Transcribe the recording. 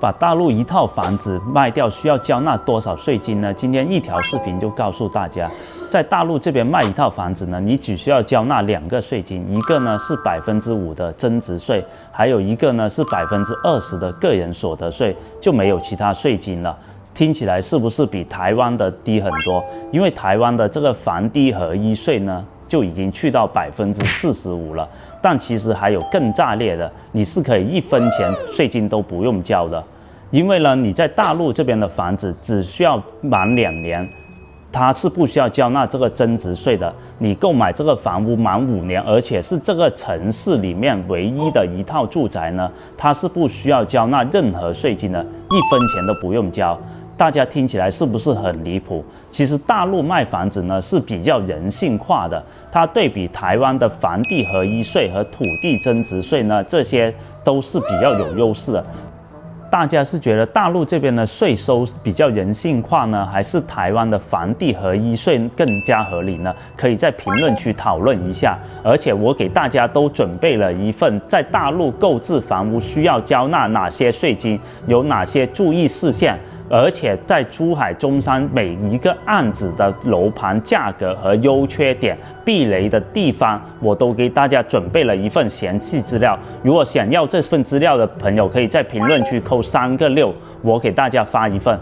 把大陆一套房子卖掉需要交纳多少税金呢？今天一条视频就告诉大家，在大陆这边卖一套房子呢，你只需要交纳2个税金，一个呢是5%的增值税，还有一个呢是20%的个人所得税，就没有其他税金了。听起来是不是比台湾的低很多？因为台湾的这个房地合一税呢，就已经去到45%了，但其实还有更炸裂的，你是可以1分钱税金都不用交的，因为呢，你在大陆这边的房子只需要满2年，它是不需要交纳这个增值税的。你购买这个房屋满5年，而且是这个城市里面唯一的一套住宅呢，它是不需要交纳任何税金的，1分钱都不用交。大家听起来是不是很离谱？其实大陆卖房子呢是比较人性化的，它对比台湾的房地合一税和土地增值税呢，这些都是比较有优势的。大家是觉得大陆这边的税收比较人性化呢，还是台湾的房地合一税更加合理呢？可以在评论区讨论一下。而且我给大家都准备了一份在大陆购置房屋需要交纳哪些税金，有哪些注意事项。而且在珠海、中山每一个案子的楼盘价格和优缺点、避雷的地方，我都给大家准备了一份详细资料。如果想要这份资料的朋友，可以在评论区扣3个6，我给大家发一份。